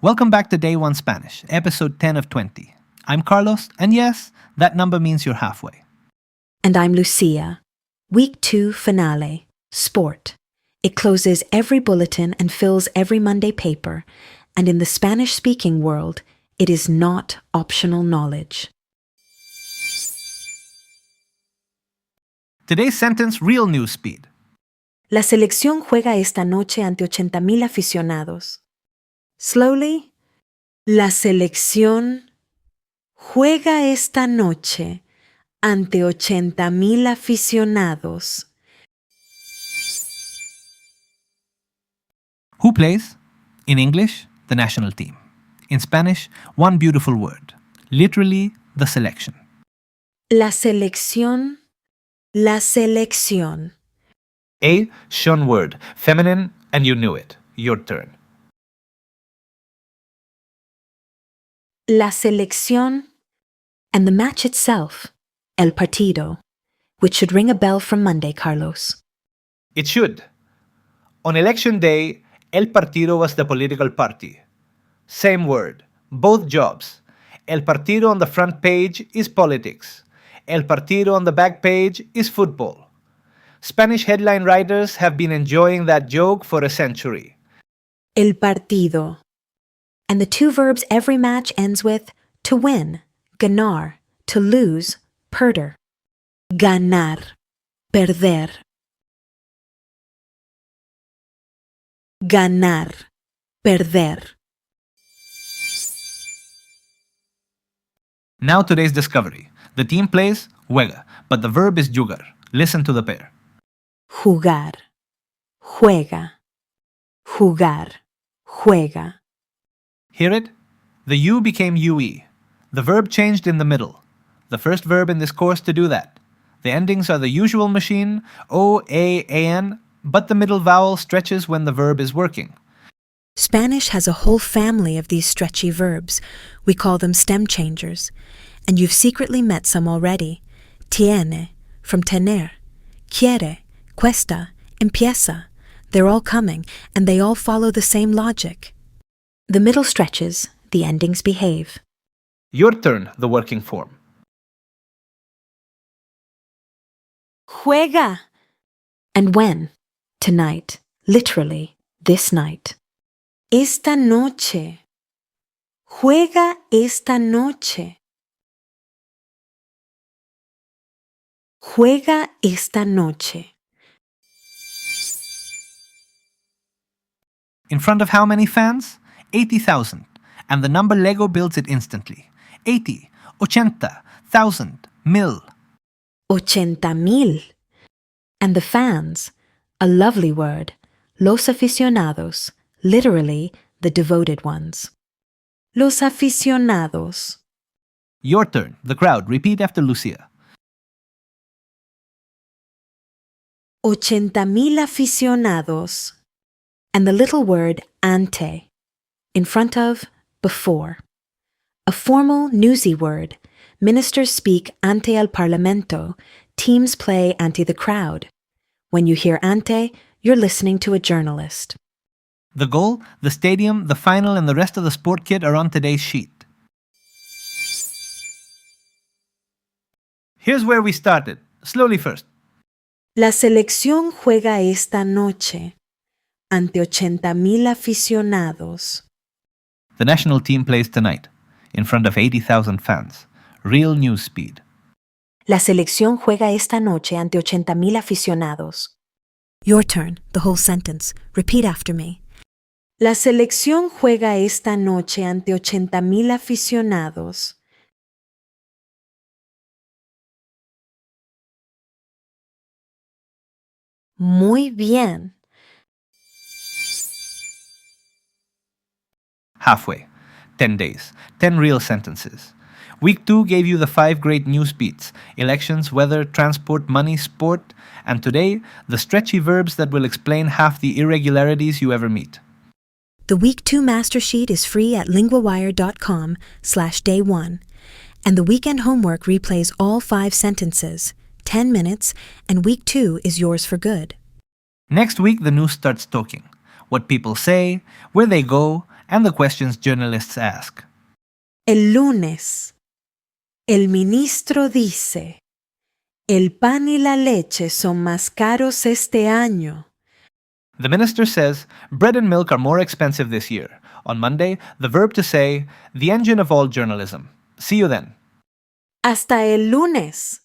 Welcome back to Day 1 Spanish, episode 10 of 20. I'm Carlos, and yes, that number means you're halfway. And I'm Lucia. Week 2 finale, sport. It closes every bulletin and fills every Monday paper, and in the Spanish-speaking world, it is not optional knowledge. Today's sentence, real news speed. La selección juega esta noche ante 80,000 aficionados. Slowly, la selección juega esta noche ante 80,000 aficionados. Who plays? In English, the national team. In Spanish, one beautiful word. Literally, the selection. La selección, la selección. A, shun word, feminine, and you knew it. Your turn. La selección, and the match itself, el partido, which should ring a bell from Monday, Carlos. It should. On election day, el partido was the political party. Same word, both jobs. El partido on the front page is politics. El partido on the back page is football. Spanish headline writers have been enjoying that joke for a century. El partido. And the two verbs every match ends with to win, ganar, to lose, perder. Ganar, perder. Ganar, perder. Now today's discovery. The team plays juega, but the verb is jugar. Listen to the pair. Jugar, juega, jugar, juega. Hear it? The U became UE. The verb changed in the middle. The first verb in this course to do that. The endings are the usual machine, O, A, AN, but the middle vowel stretches when the verb is working. Spanish has a whole family of these stretchy verbs. We call them stem changers. And you've secretly met some already. Tiene, from tener. Quiere, cuesta, empieza. They're all coming, and they all follow the same logic. The middle stretches, the endings behave. Your turn, the working form. Juega. And when? Tonight. Literally, this night. Esta noche. Juega esta noche. Juega esta noche. In front of how many fans? 80,000. And the number Lego builds it instantly. 80, ochenta, 1,000, mil. 80,000. And the fans, a lovely word, los aficionados, literally the devoted ones. Los aficionados. Your turn, the crowd. Repeat after Lucia. 80,000 aficionados. And the little word ante, in front of, before. A formal, newsy word. Ministers speak ante el parlamento. Teams play ante the crowd. When you hear ante, you're listening to a journalist. The goal, the stadium, the final, and the rest of the sport kit are on today's sheet. Here's where we started. Slowly first. La selección juega esta noche ante 80,000 aficionados. The national team plays tonight, in front of 80,000 fans. Real news speed. La selección juega esta noche ante 80,000 aficionados. Your turn, the whole sentence. Repeat after me. La selección juega esta noche ante 80,000 aficionados. Muy bien. Halfway. 10 days. 10 real sentences. Week 2 gave you the 5 great news beats: elections, weather, transport, money, sport, and today, the stretchy verbs that will explain half the irregularities you ever meet. The Week 2 Master Sheet is free at LinguaWire.com/day1, and the weekend homework replays all 5 sentences, 10 minutes, and Week 2 is yours for good. Next week, the news starts talking. What people say, where they go, and the questions journalists ask. El lunes. El ministro dice, el pan y la leche son más caros este año. The minister says, bread and milk are more expensive this year. On Monday, the verb to say, the engine of all journalism. See you then. Hasta el lunes.